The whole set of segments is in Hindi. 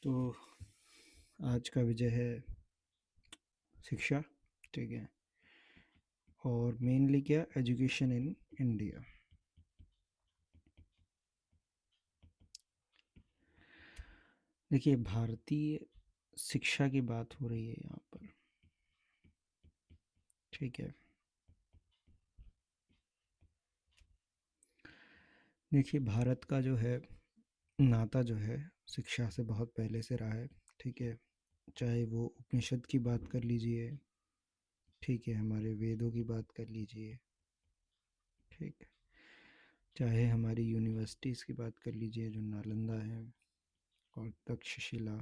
तो आज का विषय है शिक्षा। ठीक है। और मेनली क्या, एजुकेशन इन इंडिया। देखिए, भारतीय शिक्षा की बात हो रही है यहाँ पर। ठीक है। देखिए, भारत का जो है नाता जो है शिक्षा से बहुत पहले से रहा है। ठीक है। चाहे वो उपनिषद की बात कर लीजिए, ठीक है, हमारे वेदों की बात कर लीजिए, ठीक है, चाहे हमारी यूनिवर्सिटीज़ की बात कर लीजिए जो नालंदा है और तक्षशिला।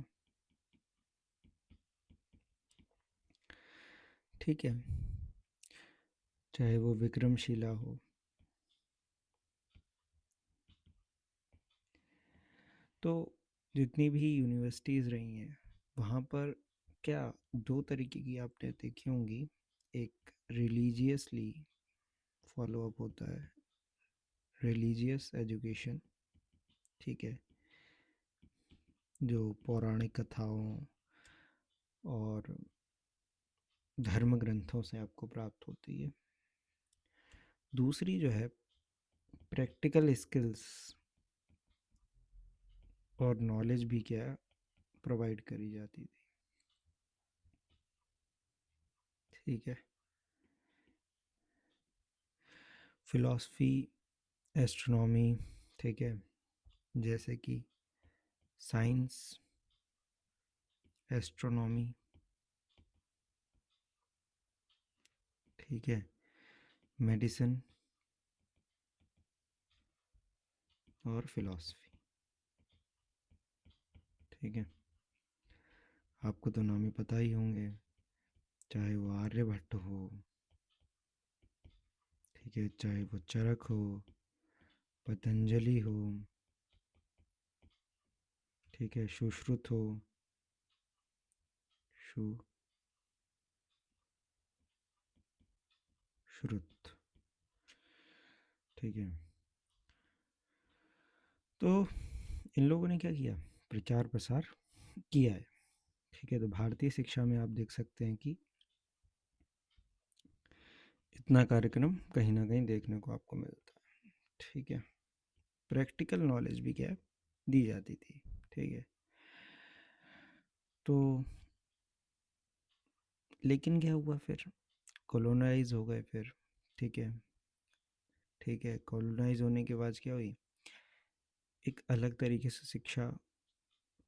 ठीक है। चाहे वो विक्रमशिला हो। तो जितनी भी यूनिवर्सिटीज़ रही हैं वहाँ पर क्या दो तरीके की आपने देखी होंगी। एक रिलीजियसली फॉलो अप होता है, रिलीजियस एजुकेशन। ठीक है, जो पौराणिक कथाओं और धर्म ग्रंथों से आपको प्राप्त होती है। दूसरी जो है प्रैक्टिकल स्किल्स और नॉलेज भी क्या प्रोवाइड करी जाती थी। ठीक है। फिलॉसफी, एस्ट्रोनॉमी, ठीक है, जैसे कि साइंस, एस्ट्रोनॉमी, ठीक है, मेडिसिन और फिलॉसफी। ठीक है। आपको तो नाम ही पता ही होंगे, चाहे वो आर्यभट्ट हो, ठीक है, चाहे वो चरक हो, पतंजलि हो, ठीक है, सुश्रुत हो, सुश्रुत, ठीक है। तो इन लोगों ने क्या किया, प्रचार प्रसार किया है। ठीक है। तो भारतीय शिक्षा में आप देख सकते हैं कि इतना कार्यक्रम कहीं ना कहीं देखने को आपको मिलता है। ठीक है। प्रैक्टिकल नॉलेज भी क्या दी जाती थी। ठीक है। तो लेकिन क्या हुआ फिर, कॉलोनाइज हो गए फिर। ठीक है। ठीक है, कॉलोनाइज होने के बाद क्या हुई, एक अलग तरीके से शिक्षा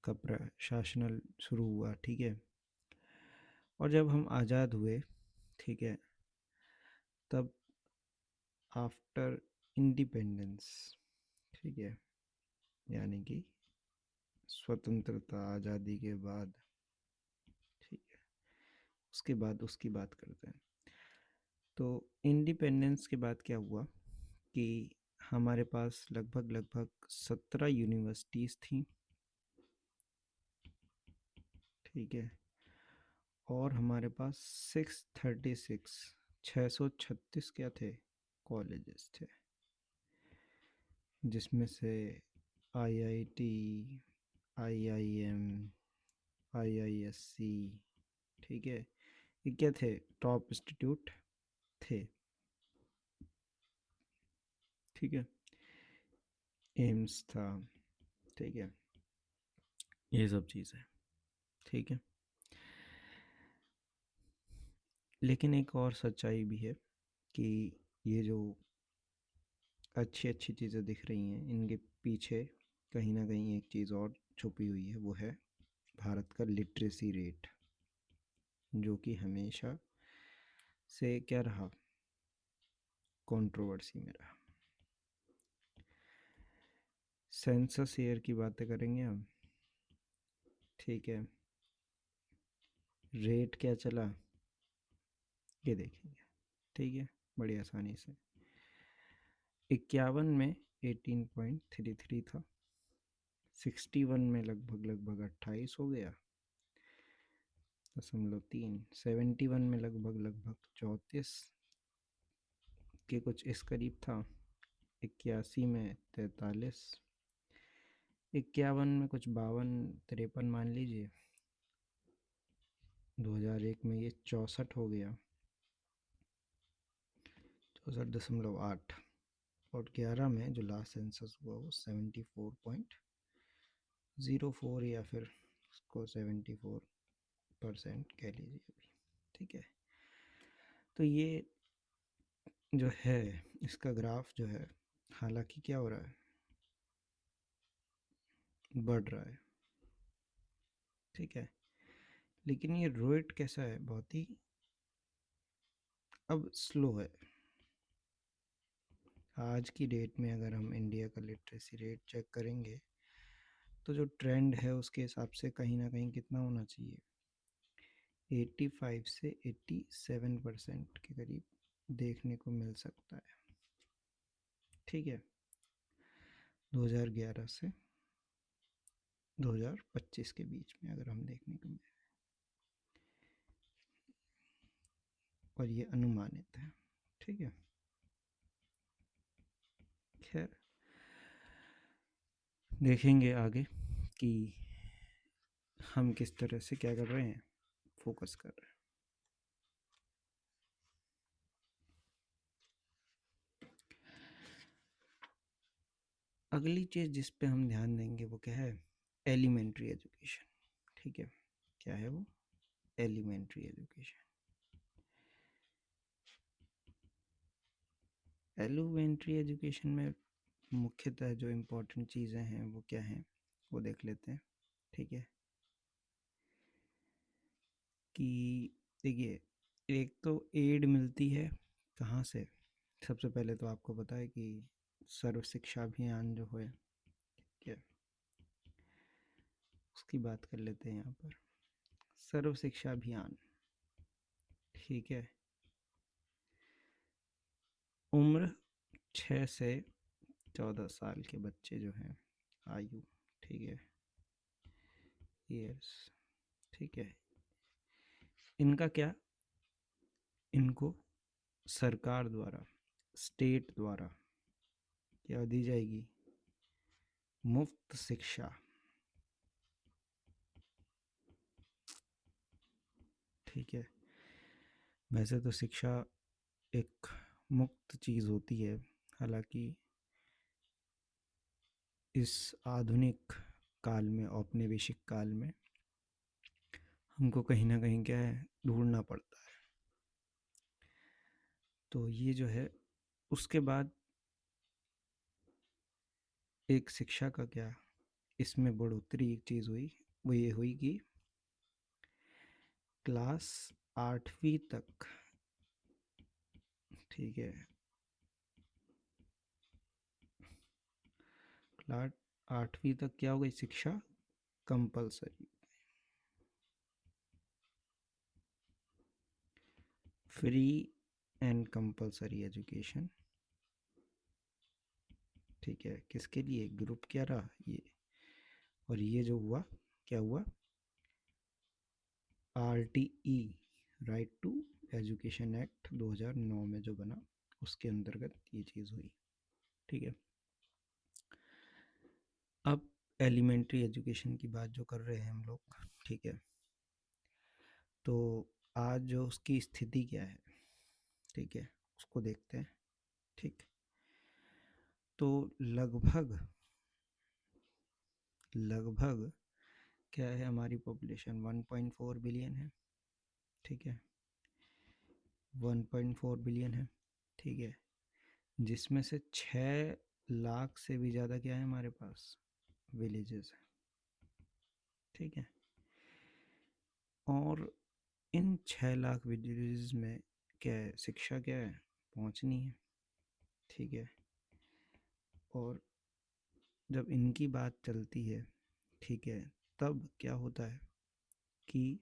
का प्रशासन शुरू हुआ। ठीक है। और जब हम आज़ाद हुए, ठीक है, तब आफ्टर इंडिपेंडेंस, ठीक है, यानी कि स्वतंत्रता आज़ादी के बाद, ठीक है, उसके बाद उसकी बात करते हैं। तो इंडिपेंडेंस के बाद क्या हुआ कि हमारे पास लगभग लगभग 17 यूनिवर्सिटीज़ थी। ठीक है। और हमारे पास 636 क्या थे, कॉलेजेस थे, जिसमें से आईआईटी, आईआईएम, आईआईएससी, ठीक है, ये क्या थे, टॉप इंस्टीट्यूट थे। ठीक है। एम्स था। ठीक है। ये सब चीज़ें। ठीक है। लेकिन एक और सच्चाई भी है कि ये जो अच्छी अच्छी चीज़ें दिख रही हैं इनके पीछे कहीं ना कहीं एक चीज़ और छुपी हुई है, वो है भारत का लिटरेसी रेट, जो कि हमेशा से क्या रहा, कंट्रोवर्सी में रहा। सेंसस ईयर की बातें करेंगे हम। ठीक है। रेट क्या चला ये देखेंगे। ठीक है। बड़ी आसानी से 51 में 18.33 था, 61 में लगभग लगभग 28 हो गया, 0.3, 71 में लगभग लगभग 34 के कुछ इस करीब था, 81 में 43, 51 में कुछ 52 53 मान लीजिए, 2001 में ये 64 हो गया, 64.8। और 11 में जो लास्ट सेंसस हुआ वो 74.04 या फिर उसको 74% कह लीजिए अभी। ठीक है, तो ये जो है इसका ग्राफ जो है, हालांकि क्या हो रहा है, बढ़ रहा है। ठीक है, लेकिन ये रेट कैसा है, बहुत ही अब स्लो है। आज की डेट में अगर हम इंडिया का लिटरेसी रेट चेक करेंगे तो जो ट्रेंड है उसके हिसाब से कहीं ना कहीं कितना होना चाहिए, 85 से 87% के करीब देखने को मिल सकता है। ठीक है, 2011 से 2025 के बीच में अगर हम देखने को मिले, और ये अनुमानित है। ठीक है, खैर देखेंगे आगे कि हम किस तरह से क्या कर रहे हैं, फोकस कर रहे हैं। अगली चीज़ जिस पे हम ध्यान देंगे वो क्या है, एलिमेंट्री एजुकेशन। ठीक है, क्या है वो, एलिमेंट्री एजुकेशन। एलिमेंट्री एजुकेशन में मुख्यतः जो इम्पोर्टेंट चीज़ें हैं वो क्या हैं, वो देख लेते हैं। ठीक है, कि देखिए, एक तो एड मिलती है कहाँ से, सबसे पहले तो आपको पता है कि सर्व शिक्षा अभियान जो है, ठीक है, उसकी बात कर लेते हैं यहाँ पर। सर्व शिक्षा अभियान, ठीक है, उम्र 6 से 14 साल के बच्चे जो हैं, आयु, ठीक है, ईयर्स, ठीक है, इनका क्या, इनको सरकार द्वारा, स्टेट द्वारा क्या दी जाएगी, मुफ्त शिक्षा। ठीक है, वैसे तो शिक्षा एक मुक्त चीज़ होती है, हालांकि इस आधुनिक काल में, औपनिवेशिक काल में हमको कहीं ना कहीं क्या है, ढूंढना पड़ता है। तो ये जो है, उसके बाद एक शिक्षा का क्या, इसमें बढ़ोतरी एक चीज़ हुई, वो ये हुई कि क्लास 8वीं तक, ठीक है, क्लास 8वीं तक क्या हो गई, शिक्षा compulsory, free and compulsory education. ठीक है, किसके लिए, ग्रुप क्या रहा ये, और ये जो हुआ, क्या हुआ, RTE, right to education act 2009 में जो बना, उसके अंतर्गत ये चीज़ हुई। ठीक है, अब एलिमेंट्री एजुकेशन की बात जो कर रहे हैं हम लोग, ठीक है, तो आज जो उसकी स्थिति क्या है, ठीक है, उसको देखते हैं। ठीक, तो लगभग लगभग क्या है, हमारी पॉपुलेशन 1.4 बिलियन है। ठीक है, 1.4 बिलियन है। ठीक है, जिसमें से 6 लाख से भी ज़्यादा क्या है हमारे पास, विलेजेस है। ठीक है, और इन 6 लाख विलेजेस में क्या है, शिक्षा क्या है, पहुंचनी है। ठीक है, और जब इनकी बात चलती है, ठीक है, तब क्या होता है कि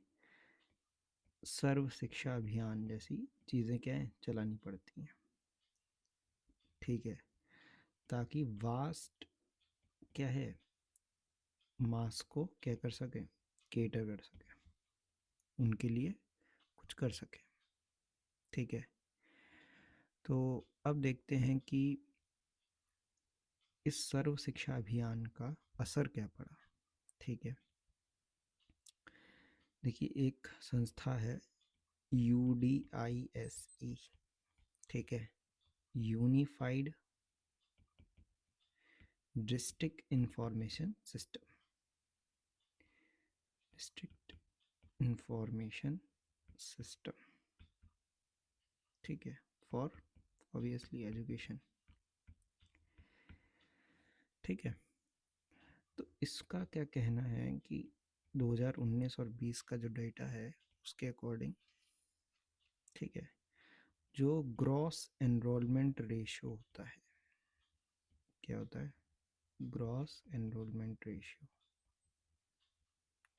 सर्व शिक्षा अभियान जैसी चीज़ें क्या है, चलानी पड़ती हैं। ठीक है, ताकि वास्ट क्या है, मास को क्या कर सके, केटर कर सके, उनके लिए कुछ कर सके। ठीक है, तो अब देखते हैं कि इस सर्व शिक्षा अभियान का असर क्या पड़ा, ठीक है। देखिए एक संस्था है UDISE, ठीक है, unified district information system, district information system, ठीक है, फॉर ऑब्वियसली एजुकेशन, ठीक है। तो इसका क्या कहना है कि 2019 और 20 का जो डेटा है उसके अकॉर्डिंग, ठीक है, जो ग्रॉस एनरोलमेंट रेशियो होता है, क्या होता है, ग्रॉस एनरोलमेंट रेशियो,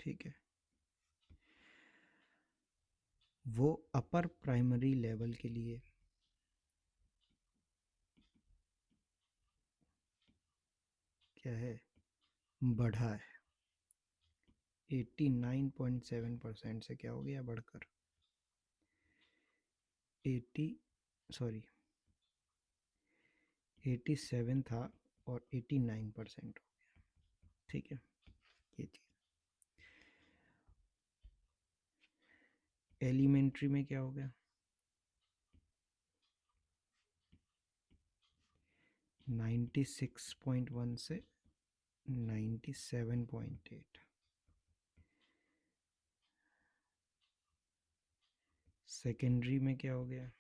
ठीक है, वो अपर प्राइमरी लेवल के लिए क्या है, बढ़ा है। 89.7% से क्या हो गया, बढ़कर 80, सॉरी 87 था और 89% हो गया, ठीक है। ये चीज़ एलिमेंट्री में क्या हो गया, 96.1 से 97.8, सेकेंडरी में क्या हो गया,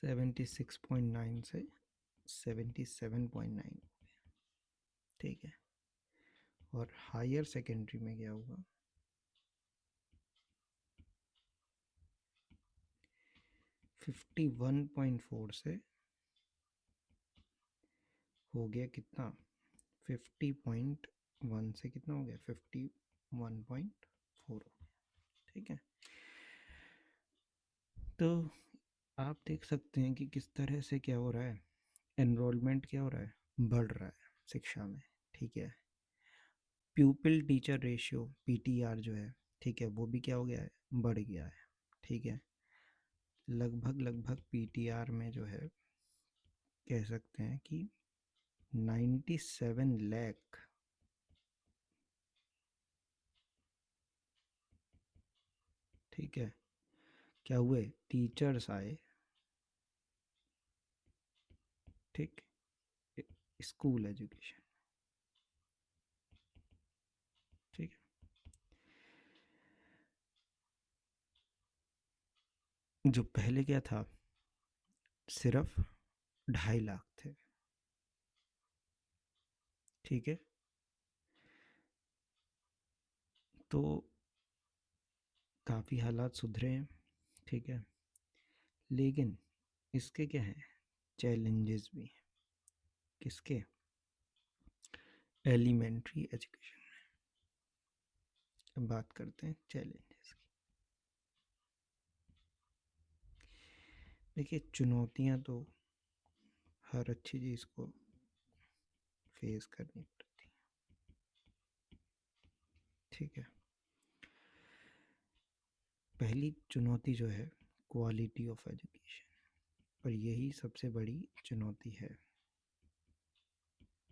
76.9 से 77.9, ठीक है। और हायर सेकेंडरी में क्या हुआ, 51.4 से हो गया कितना, 50.1 से कितना हो गया, 51.4 हो गया, ठीक है। तो आप देख सकते हैं कि किस तरह से क्या हो रहा है, एनरोलमेंट क्या हो रहा है, बढ़ रहा है शिक्षा में, ठीक है। प्यूपिल टीचर रेशियो PTR जो है, ठीक है, वो भी क्या हो गया है, बढ़ गया है, ठीक है। लगभग लगभग PTR में जो है कह सकते हैं कि 97 लाख, ठीक है, क्या हुए, टीचर्स आए, ठीक, स्कूल एजुकेशन, ठीक है। जो पहले क्या था, सिर्फ 2.5 लाख थे, ठीक है। तो काफ़ी हालात सुधरे हैं, ठीक है, लेकिन इसके क्या हैं, चैलेंजेस भी हैं, किसके, एलिमेंट्री एजुकेशन में। बात करते हैं चैलेंजेस की। देखिए चुनौतियां तो हर अच्छी चीज़ को फेस करनी पड़ती है, ठीक है। पहली चुनौती जो है, क्वालिटी ऑफ एजुकेशन, और यही सबसे बड़ी चुनौती है।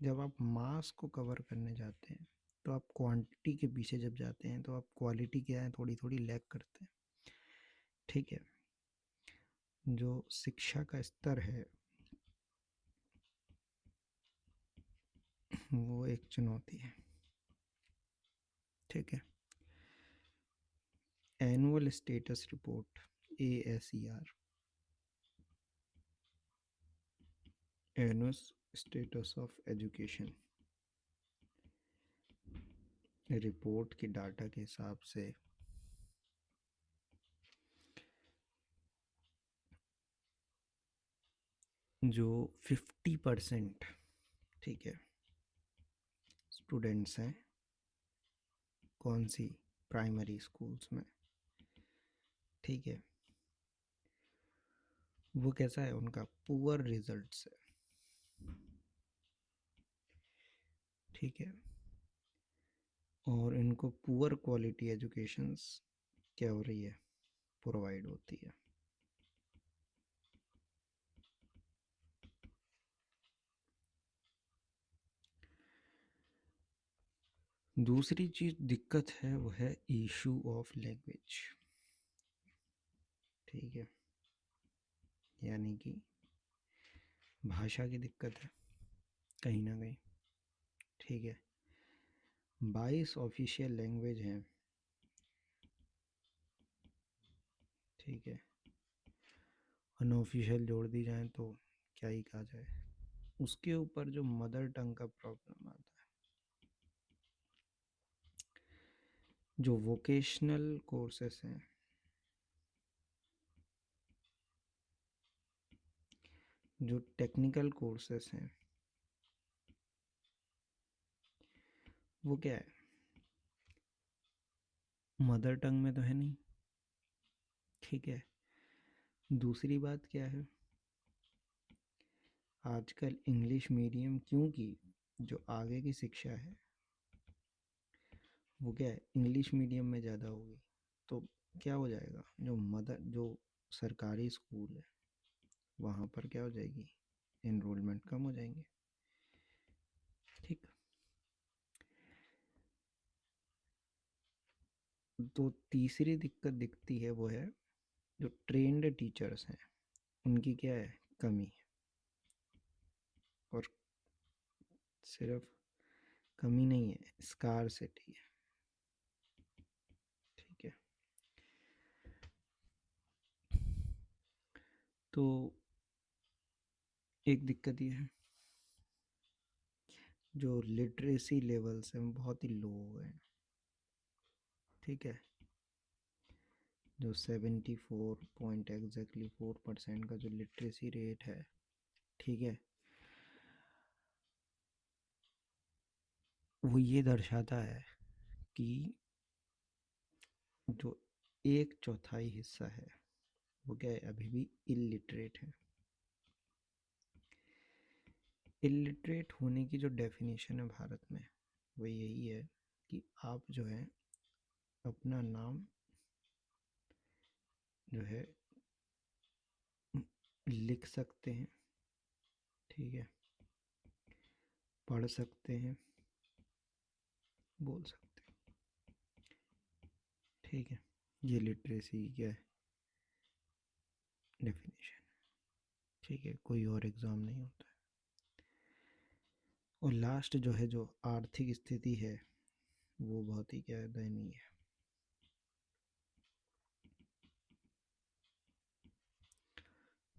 जब आप मास को कवर करने जाते हैं तो आप क्वांटिटी के पीछे जब जाते हैं तो आप क्वालिटी क्या है, थोड़ी थोड़ी लैक करते हैं, ठीक है। जो शिक्षा का स्तर है वो एक चुनौती है, ठीक है। Annual status report ASER, annual status of education report की डाटा के हिसाब से जो 50%, ठीक है, स्टूडेंट्स हैं कौन सी, प्राइमरी स्कूल्स में, ठीक है, वो कैसा है, उनका पुअर रिजल्ट्स है, ठीक है। और इनको पुअर क्वालिटी एजुकेशंस क्या हो रही है, प्रोवाइड होती है, दूसरी चीज़ दिक्कत है वो है इशू ऑफ लैंग्वेज। ठीक है, यानी कि भाषा की दिक्कत है कहीं ना कहीं। ठीक है, 22 ऑफिशियल लैंग्वेज हैं। ठीक है, अनऑफिशियल जोड़ दी जाए तो क्या ही कहा जाए। उसके ऊपर जो मदर टंग का प्रॉब्लम आता है, जो वोकेशनल कोर्सेस हैं, जो टेक्निकल कोर्सेस हैं, वो क्या है, मदर टंग में तो है नहीं। ठीक है, दूसरी बात क्या है, आजकल इंग्लिश मीडियम, क्योंकि जो आगे की शिक्षा है वो क्या है, इंग्लिश मीडियम में ज़्यादा होगी। तो क्या हो जाएगा, जो सरकारी स्कूल है वहाँ पर क्या हो जाएगी, एनरोलमेंट कम हो जाएंगे। ठीक, तो तीसरी दिक्कत दिखती है वो है जो ट्रेंड टीचर्स हैं उनकी क्या है, कमी है। और सिर्फ कमी नहीं है, स्कारसिटी है। ठीक है, तो एक दिक्कत ये है, जो लिटरेसी लेवल्स हैं बहुत ही लो हो गए हैं। ठीक है, जो 74.4% का जो लिटरेसी रेट है, ठीक है, वो ये दर्शाता है कि जो एक चौथाई हिस्सा है वो क्या है, अभी भी इलिटरेट है। इलिटरेट होने की जो डेफिनेशन है भारत में वो यही है कि आप जो है अपना नाम जो है लिख सकते हैं, ठीक है, पढ़ सकते हैं, बोल सकते हैं। ठीक है, ये लिटरेसी की क्या है, डेफिनेशन। ठीक है, कोई और एग्ज़ाम नहीं होता है। और लास्ट जो है, जो आर्थिक स्थिति है वो बहुत ही क्या है, दयनीय है।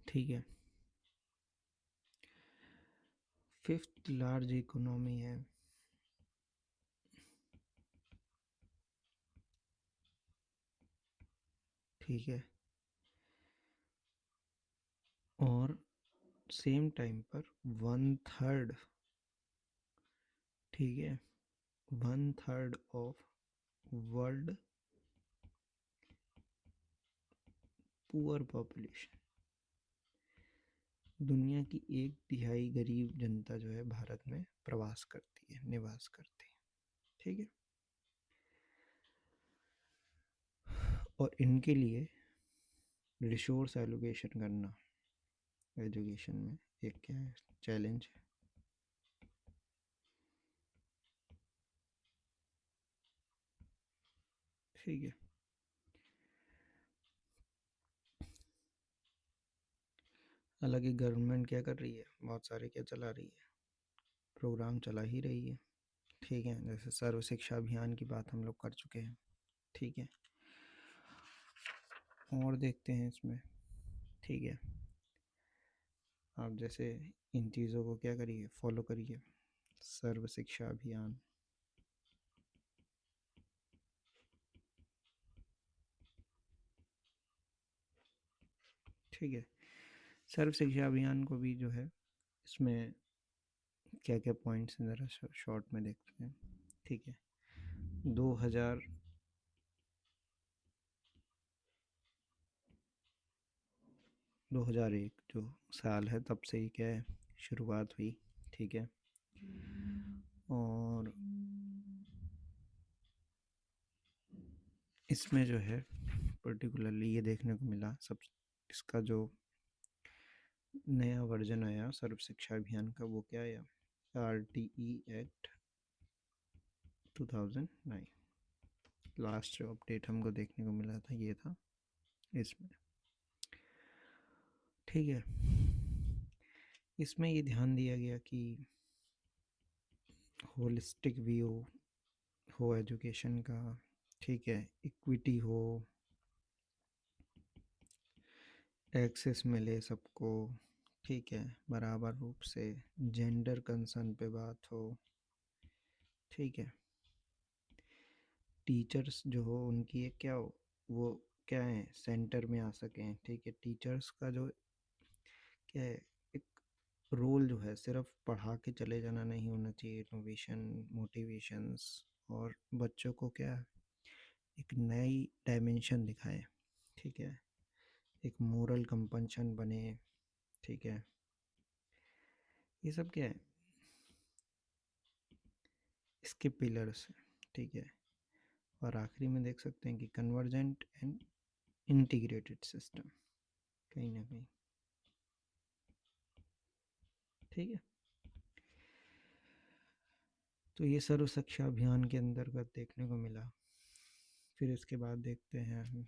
ठीक है, फिफ्थ लार्ज इकोनॉमी है। ठीक है, और सेम टाइम पर वन थर्ड, ठीक है, one third of world poor population, दुनिया की एक तिहाई गरीब जनता जो है भारत में प्रवास करती है, निवास करती है। ठीक है, और इनके लिए रिसोर्स एलोकेशन करना एजुकेशन में एक क्या है, चैलेंज है। ठीक है, हालांकि गवर्नमेंट क्या कर रही है, बहुत सारे क्या चला रही है, प्रोग्राम चला ही रही है। ठीक है, जैसे सर्व शिक्षा अभियान की बात हम लोग कर चुके हैं। ठीक है, और देखते हैं इसमें। ठीक है, आप जैसे इन चीज़ों को क्या करिए, फॉलो करिए, सर्व शिक्षा अभियान। ठीक है, सर्व शिक्षा अभियान को भी जो है इसमें क्या क्या पॉइंट्स हैं ज़रा शॉर्ट में देखते हैं। ठीक है, 2000 2001 जो साल है तब से ही क्या है, शुरुआत हुई। ठीक है, और इसमें जो है पर्टिकुलरली ये देखने को मिला, सब इसका जो नया वर्जन आया सर्व शिक्षा अभियान का वो क्या आया, RTE एक्ट 2009 लास्ट जो अपडेट हमको देखने को मिला था ये था इसमें। ठीक है, इसमें ये ध्यान दिया गया कि होलिस्टिक व्यू हो एजुकेशन का, ठीक है, इक्विटी हो, एक्सेस मिले सबको, ठीक है, बराबर रूप से, जेंडर कंसर्न पे बात हो, ठीक है, टीचर्स जो हो उनकी एक क्या हो, वो क्या है, सेंटर में आ सकें, ठीक है, टीचर्स का जो क्या है, एक रोल जो है सिर्फ पढ़ा के चले जाना नहीं होना चाहिए, इनोवेशन, मोटिवेशंस, और बच्चों को क्या एक नई डायमेंशन दिखाए, ठीक है, एक मोरल कंपल्शन बने, ठीक है, ये सब क्या है, इसके पिलर्स हैं, ठीक है। और आखिरी में देख सकते हैं कि कन्वर्जेंट एंड इंटीग्रेटेड सिस्टम कहीं ना कहीं, ठीक है। तो ये सर्व शिक्षा अभियान के अंतर्गत देखने को मिला। फिर इसके बाद देखते हैं हम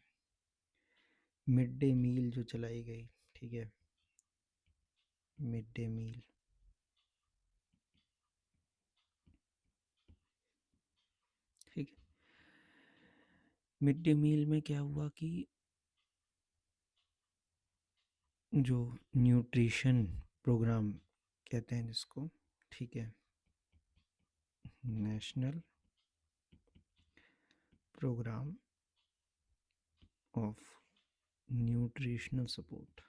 मिड डे मील जो चलाई गई, ठीक है, मिड डे मील, ठीक है। मिड डे मील में क्या हुआ कि जो न्यूट्रिशन प्रोग्राम कहते हैं जिसको, ठीक है, national programme of nutritional support,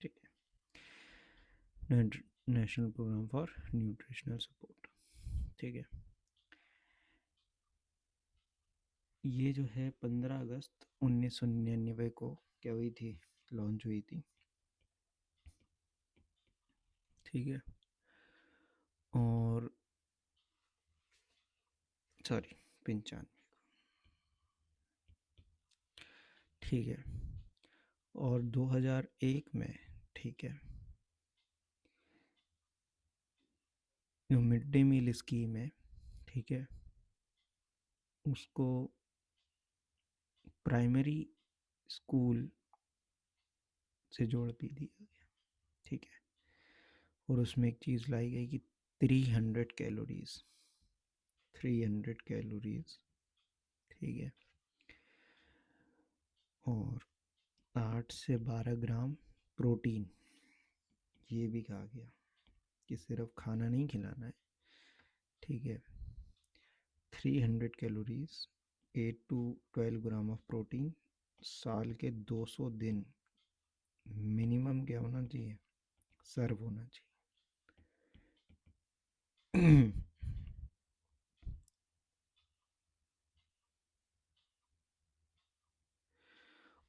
ठीक है, national programme for nutritional support, ठीक है। ये जो है 15 अगस्त 1999 को क्या हुई थी, लॉन्च हुई थी, ठीक है। और सॉरी 95, ठीक है। और 2001 में, ठीक है, जो मिड डे मील स्कीम है, ठीक है, उसको प्राइमरी स्कूल से जोड़ भी दिया गया, ठीक है। और उसमें एक चीज़ लाई गई कि 300 कैलोरीज, 300 कैलोरीज, ठीक है, और 8 से 12 ग्राम प्रोटीन, ये भी कहा गया कि सिर्फ खाना नहीं खिलाना है, ठीक है, 300 calories, 8 to 12 gram of protein, साल के 200 दिन मिनिमम क्या होना चाहिए, सर्व होना चाहिए।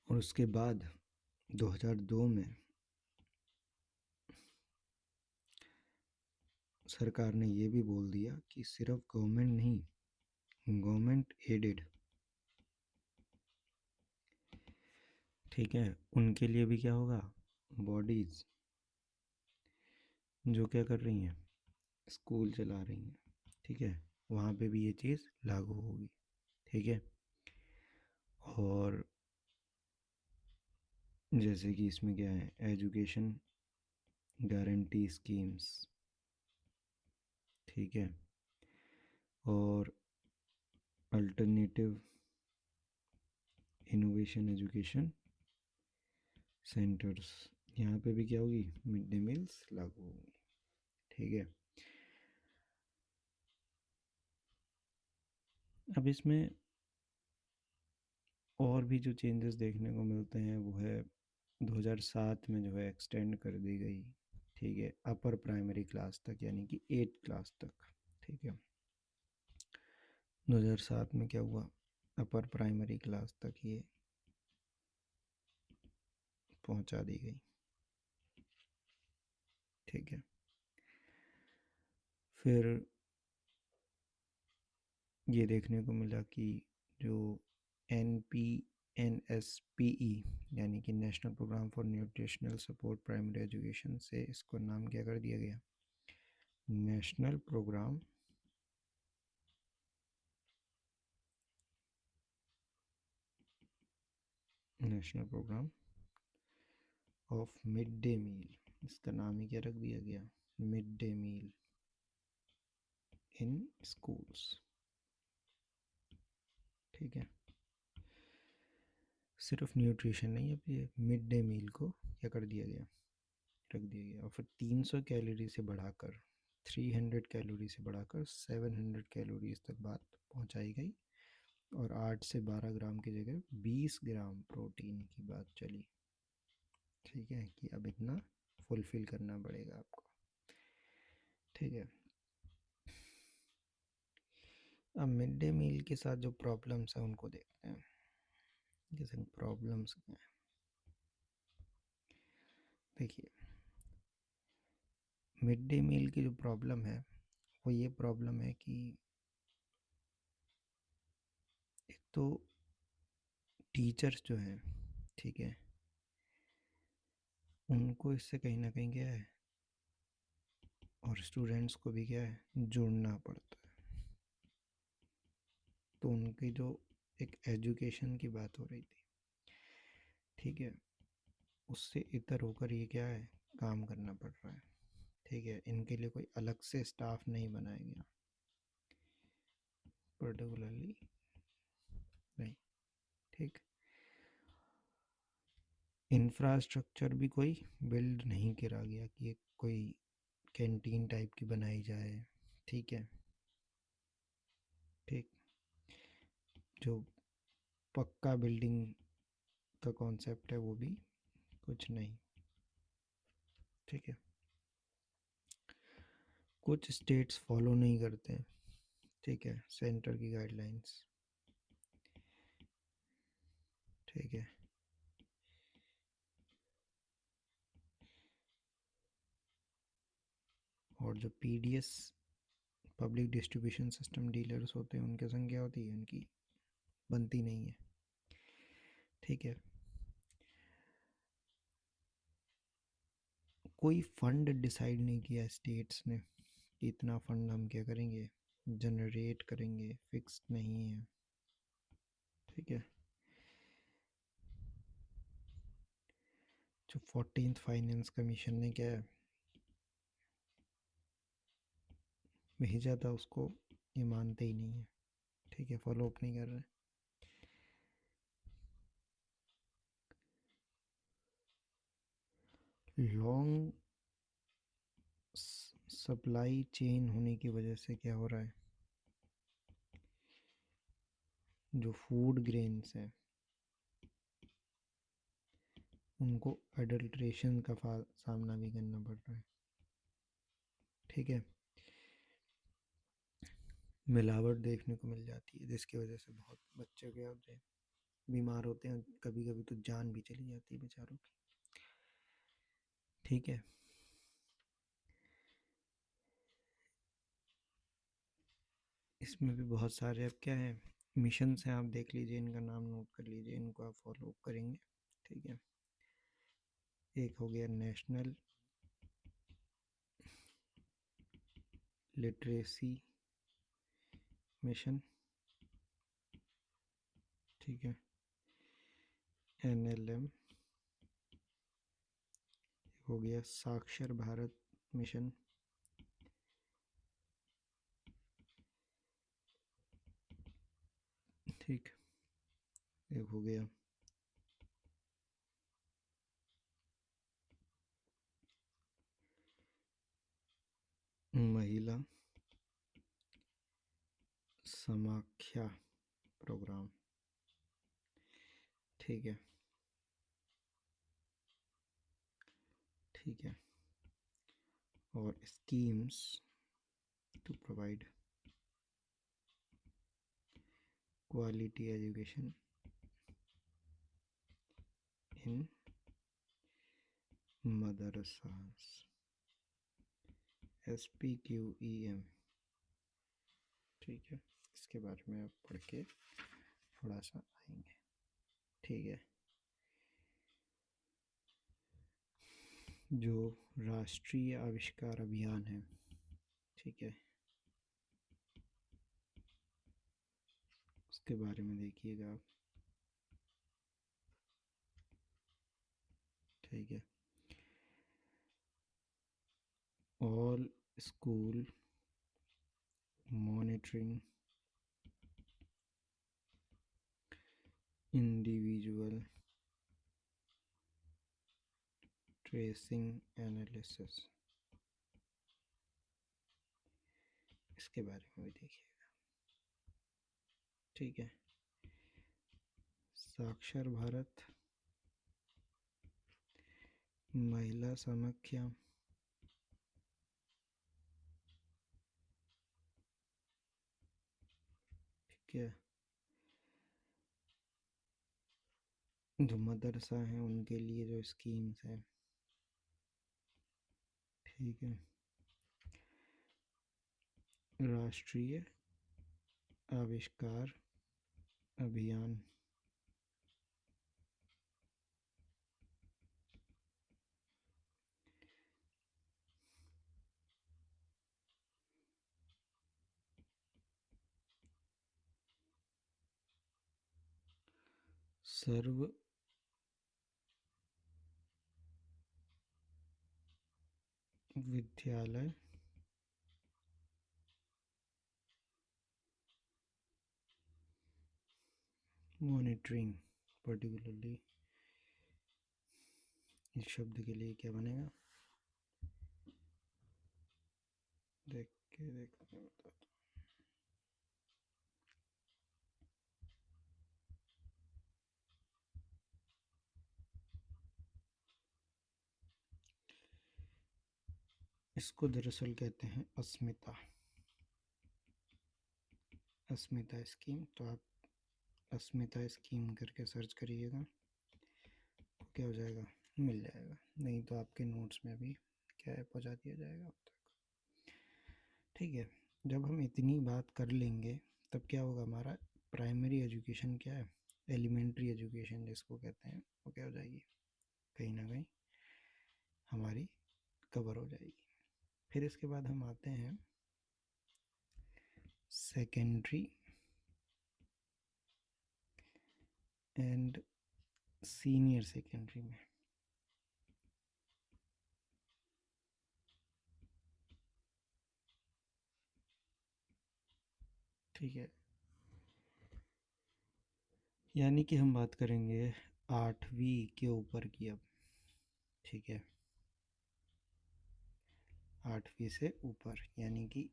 और उसके बाद 2002 में सरकार ने ये भी बोल दिया कि सिर्फ गवर्नमेंट नहीं, गवर्नमेंट एडेड, ठीक है, उनके लिए भी क्या होगा, बॉडीज जो क्या कर रही हैं, स्कूल चला रही हैं, ठीक है, वहाँ पे भी ये चीज़ लागू होगी, ठीक है। और जैसे कि इसमें क्या है, एजुकेशन गारंटी स्कीम्स, ठीक है, और अल्टरनेटिव इनोवेशन एजुकेशन सेंटर्स, यहाँ पे भी क्या होगी, मिड डे मील्स लागू होंगी, ठीक है। अब इसमें और भी जो चेंजेस देखने को मिलते हैं वो है 2007 में जो है एक्सटेंड कर दी गई, ठीक है, अपर प्राइमरी क्लास तक, यानी कि 8 क्लास तक, ठीक है। 2007 में क्या हुआ, अपर प्राइमरी क्लास तक ये पहुंचा दी गई, ठीक है। फिर ये देखने को मिला कि जो NP NSPE यानी कि national programme for nutritional support primary education से इसको नाम क्या कर दिया गया, national programme of mid day meal, इसका नाम ही क्या रख दिया गया, mid day meal in schools. ठीक है, सिर्फ न्यूट्रिशन नहीं, अब ये मिड डे मील को क्या कर दिया गया, रख दिया गया। और फिर 300 कैलोरी से बढ़ाकर 300 कैलोरी से बढ़ाकर 700 कैलोरीज तक बात पहुंचाई गई, और 8 से 12 ग्राम की जगह 20 ग्राम प्रोटीन की बात चली। ठीक है, कि अब इतना फुलफिल करना पड़ेगा आपको। ठीक है, अब मिड डे मील के साथ जो प्रॉब्लम्स हैं उनको देखते हैं। जैसे प्रॉब्लम्स क्या हैं, देखिए मिड डे मील की जो प्रॉब्लम है वो ये प्रॉब्लम है कि एक तो टीचर्स जो हैं, ठीक है, उनको इससे कहीं ना कहीं क्या है, और स्टूडेंट्स को भी क्या है, जुड़ना पड़ता है। तो उनकी जो एक एजुकेशन की बात हो रही थी, ठीक है, उससे इतर होकर ये क्या है, काम करना पड़ रहा है। ठीक है, इनके लिए कोई अलग से स्टाफ नहीं बनाया गया पर्टिकुलरली, नहीं। ठीक, इंफ्रास्ट्रक्चर भी कोई बिल्ड नहीं करा गया कि एक कोई कैंटीन टाइप की बनाई जाए। ठीक है, ठीक, जो पक्का बिल्डिंग का कॉन्सेप्ट है वो भी कुछ नहीं। ठीक है, कुछ स्टेट्स फॉलो नहीं करते हैं, ठीक है, सेंटर की गाइडलाइंस। ठीक है, और जो PDS public distribution system dealers होते हैं उनकी संख्या होती है, उनकी बनती नहीं है। ठीक है, कोई फंड डिसाइड नहीं किया स्टेट्स ने कि इतना फंड हम क्या करेंगे, जनरेट करेंगे, फिक्स नहीं है। ठीक है, जो 14th फाइनेंस कमीशन ने क्या भेजा था उसको ये मानते ही नहीं है। ठीक है, फॉलो अप नहीं कर रहे। लॉन्ग सप्लाई चेन होने की वजह से क्या हो रहा है, जो फूड ग्रेन्स हैं उनको अडल्ट्रेशन का सामना भी करना पड़ रहा है। ठीक है, मिलावट देखने को मिल जाती है जिसकी वजह से बहुत बच्चे क्या होते हैं, बीमार होते हैं, कभी कभी तो जान भी चली जाती है बेचारों की। ठीक है, इसमें भी बहुत सारे अब क्या है, मिशंस हैं, आप देख लीजिए, इनका नाम नोट कर लीजिए, इनको आप फॉलो करेंगे। ठीक है, एक हो गया नेशनल लिटरेसी मिशन। ठीक है, NLM हो गया, साक्षर भारत मिशन। ठीक, एक हो गया महिला समाख्या प्रोग्राम। ठीक है, ठीक है, और schemes to provide quality education in madrasas, SPQEM। ठीक है, इसके बारे में आप पढ़ के थोड़ा सा आएंगे। ठीक है। जो राष्ट्रीय आविष्कार अभियान है, ठीक है, उसके बारे में देखिएगा आप। ठीक है। All school monitoring individual tracing analysis, इसके बारे में भी देखिए। ठीक है। साक्षर भारत, महिला समाख्या, ठीक है, जो मदरसा हैं उनके लिए जो स्कीम्स हैं, ठीक है, राष्ट्रीय आविष्कार अभियान, सर्व विद्यालय मॉनिटरिंग, पर्टिकुलरली इस शब्द के लिए क्या बनेगा, देख के देखते हैं, बताता हूँ। इसको दरअसल कहते हैं अस्मिता, अस्मिता स्कीम। तो आप अस्मिता स्कीम करके सर्च करिएगा, तो क्या हो जाएगा, मिल जाएगा। नहीं तो आपके नोट्स में भी क्या है पहुँचा दिया जाएगा अब तक। ठीक है। जब हम इतनी बात कर लेंगे तब क्या होगा, हमारा प्राइमरी एजुकेशन क्या है, एलिमेंट्री एजुकेशन जिसको कहते हैं, वो क्या हो जाएगी, कहीं ना कहीं हमारी कवर हो जाएगी। फिर इसके बाद हम आते हैं सेकेंडरी एंड सीनियर सेकेंडरी में। ठीक है। यानी कि हम बात करेंगे 8वीं के ऊपर की अब। ठीक है, 8वीं से ऊपर यानी कि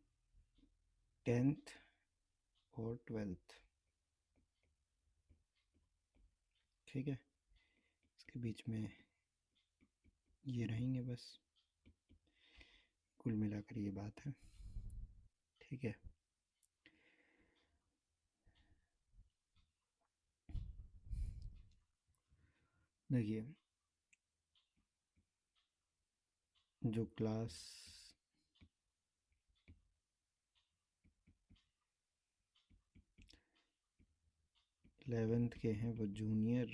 10th और 12th। ठीक है, इसके बीच में ये रहेंगे बस, कुल मिलाकर ये बात है। ठीक है। देखिए, जो क्लास 11th के हैं वो जूनियर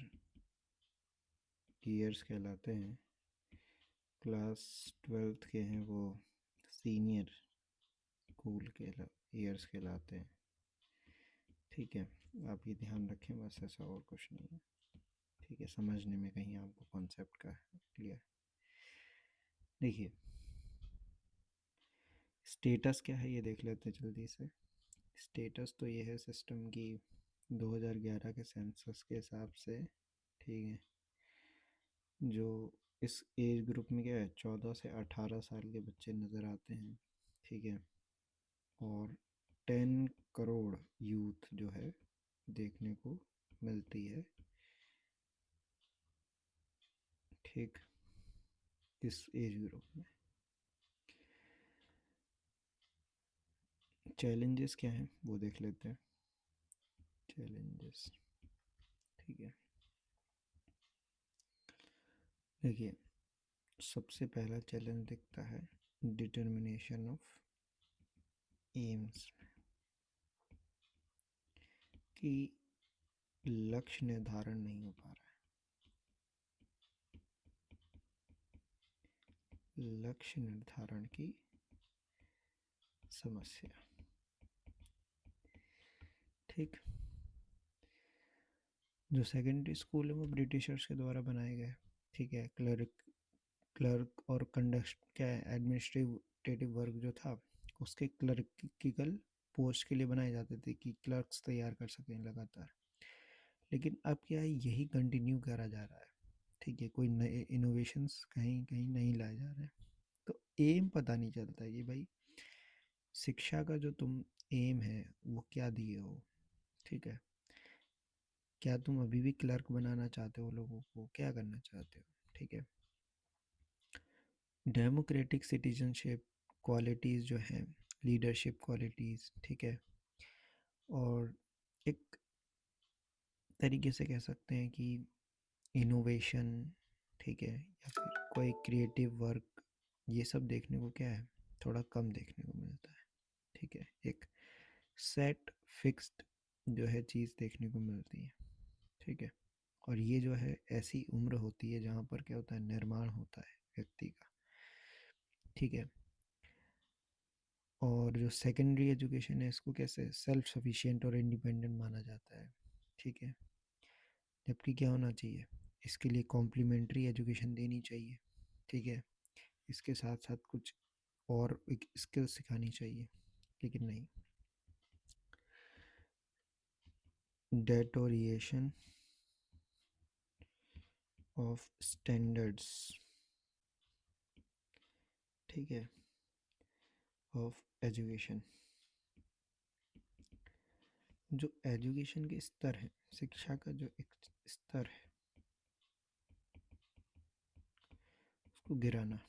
ईयर्स कहलाते हैं, क्लास 12th के हैं वो सीनियर स्कूल के ईयर्स कहलाते हैं। ठीक है, आप ये ध्यान रखें बस, ऐसा और कुछ नहीं है। ठीक है, समझने में कहीं आपको कॉन्सेप्ट का क्लियर। देखिए, स्टेटस क्या है ये देख लेते हैं जल्दी से। स्टेटस तो ये है सिस्टम की 2011 के सेंसस के हिसाब से, ठीक है, जो इस एज ग्रुप में क्या है 14 से 18 साल के बच्चे नज़र आते हैं। ठीक है, और 10 करोड़ यूथ जो है देखने को मिलती है। ठीक, इस एज ग्रुप में चैलेंजेस क्या हैं वो देख लेते हैं। चैलेंजेस, ठीक है, देखिए, सबसे पहला चैलेंज दिखता है डिटर्मिनेशन ऑफ एम्स, कि लक्ष्य निर्धारण नहीं हो पा रहा है, लक्ष्य निर्धारण की समस्या। ठीक। जो सेकेंडरी स्कूल है वो ब्रिटिशर्स के द्वारा बनाए गए। ठीक है। क्लर्क और कंडक्ट क्या है, एडमिनिस्ट्रेटिव वर्क जो था उसके क्लर्किकल पोस्ट के लिए बनाए जाते थे कि क्लर्क्स तैयार कर सकें लगातार। लेकिन अब क्या है, यही कंटिन्यू करा जा रहा है। ठीक है। कोई नए इनोवेशंस कहीं कहीं नहीं लाए जा रहे हैं। तो एम पता नहीं चलता है कि भाई शिक्षा का जो तुम एम है वो क्या दिए हो। ठीक है। क्या तुम अभी भी क्लर्क बनाना चाहते हो लोगों को, क्या करना चाहते हो। ठीक है। डेमोक्रेटिक सिटीजनशिप क्वालिटीज़ जो हैं, लीडरशिप क्वालिटीज़। ठीक है। और एक तरीके से कह सकते हैं कि इनोवेशन। ठीक है। या फिर कोई क्रिएटिव वर्क, ये सब देखने को क्या है, थोड़ा कम देखने को मिलता है। ठीक है। एक सेट फिक्स्ड जो है चीज़ देखने को मिलती है। ठीक है। और ये जो है ऐसी उम्र होती है जहाँ पर क्या होता है, निर्माण होता है व्यक्ति का। ठीक है। और जो सेकेंडरी एजुकेशन है इसको कैसे सेल्फ सफिशिएंट और इंडिपेंडेंट माना जाता है। ठीक है। जबकि क्या होना चाहिए, इसके लिए कॉम्प्लीमेंट्री एजुकेशन देनी चाहिए। ठीक है। इसके साथ साथ कुछ और एक स्किल सिखानी चाहिए, लेकिन नहीं। Deterioration of standards. ठीक है। ऑफ एजुकेशन, जो एजुकेशन के स्तर है, शिक्षा का जो एक स्तर है उसको गिराना।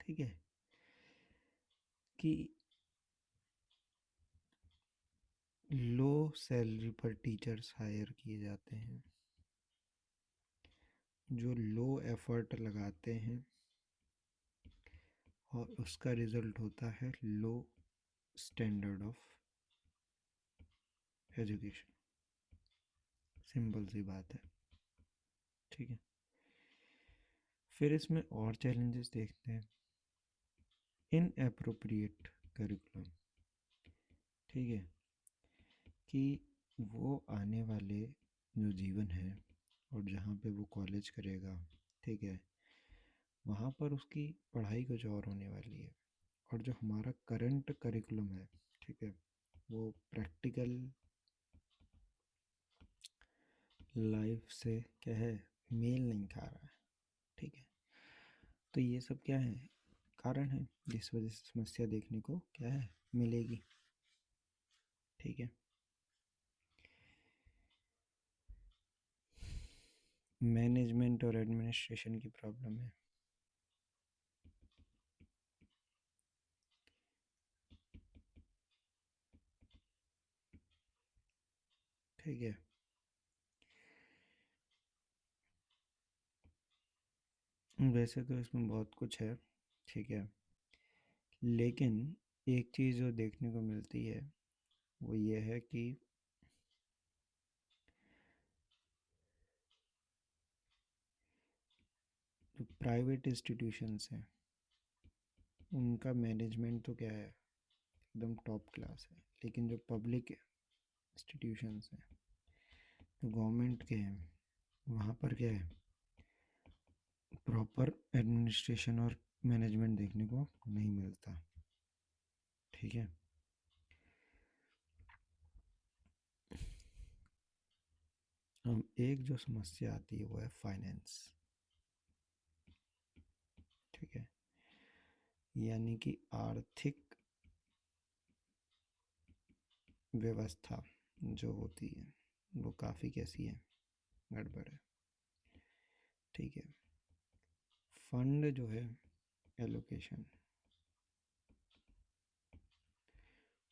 ठीक है। कि लो सैलरी पर टीचर्स हायर किए जाते हैं, जो लो एफर्ट लगाते हैं और उसका रिजल्ट होता है लो स्टैंडर्ड ऑफ एजुकेशन। सिंपल सी बात है। ठीक है। फिर इसमें और चैलेंजेस देखते हैं। In appropriate curriculum. ठीक है। कि वो आने वाले जो जीवन है और जहाँ पे वो कॉलेज करेगा, ठीक है, वहाँ पर उसकी पढ़ाई कुछ और होने वाली है। और जो हमारा करंट करिकुलम है, ठीक है, वो प्रैक्टिकल लाइफ से क्या है, मेल नहीं खा रहा है। ठीक है। तो ये सब क्या है, कारण है जिस वजह से समस्या देखने को क्या है, मिलेगी। ठीक है। मैनेजमेंट और एडमिनिस्ट्रेशन की प्रॉब्लम है। ठीक है। वैसे तो इसमें बहुत कुछ है। ठीक है। लेकिन एक चीज़ जो देखने को मिलती है वो ये है कि जो प्राइवेट इंस्टीट्यूशंस हैं उनका मैनेजमेंट तो क्या है, एकदम टॉप क्लास है। लेकिन जो पब्लिक इंस्टीट्यूशंस हैं, जो गवर्नमेंट के हैं, वहाँ पर क्या है, प्रॉपर एडमिनिस्ट्रेशन और मैनेजमेंट देखने को नहीं मिलता। ठीक है। अब एक जो समस्या आती है वो है फाइनेंस। ठीक है। यानी कि आर्थिक व्यवस्था जो होती है वो काफ़ी कैसी है, गड़बड़ है। ठीक है। फंड जो है, एलोकेशन,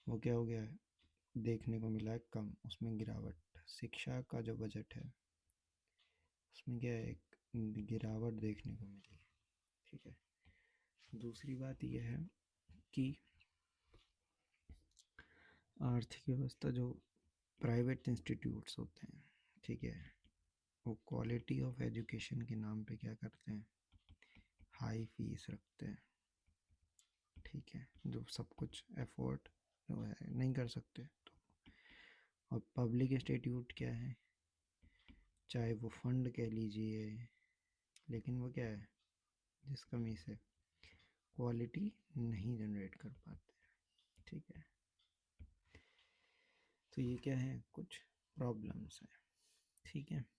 वो क्या हो गया है, देखने को मिला है कम, उसमें गिरावट। शिक्षा का जो बजट है उसमें क्या है, एक गिरावट देखने को मिली है। ठीक है। दूसरी बात यह है कि आर्थिक व्यवस्था जो प्राइवेट इंस्टीट्यूट्स होते हैं, ठीक है, वो क्वालिटी ऑफ एजुकेशन के नाम पे क्या करते हैं, हाई फीस रखते हैं, ठीक है, जो सब कुछ अफोर्ड जो है नहीं कर सकते तो। और पब्लिक इंस्टीट्यूट क्या है, चाहे वो फंड कह लीजिए, लेकिन वो क्या है, जिस कमी से क्वालिटी नहीं जनरेट कर पाते, ठीक है। तो ये क्या है, कुछ प्रॉब्लम्स हैं, ठीक है।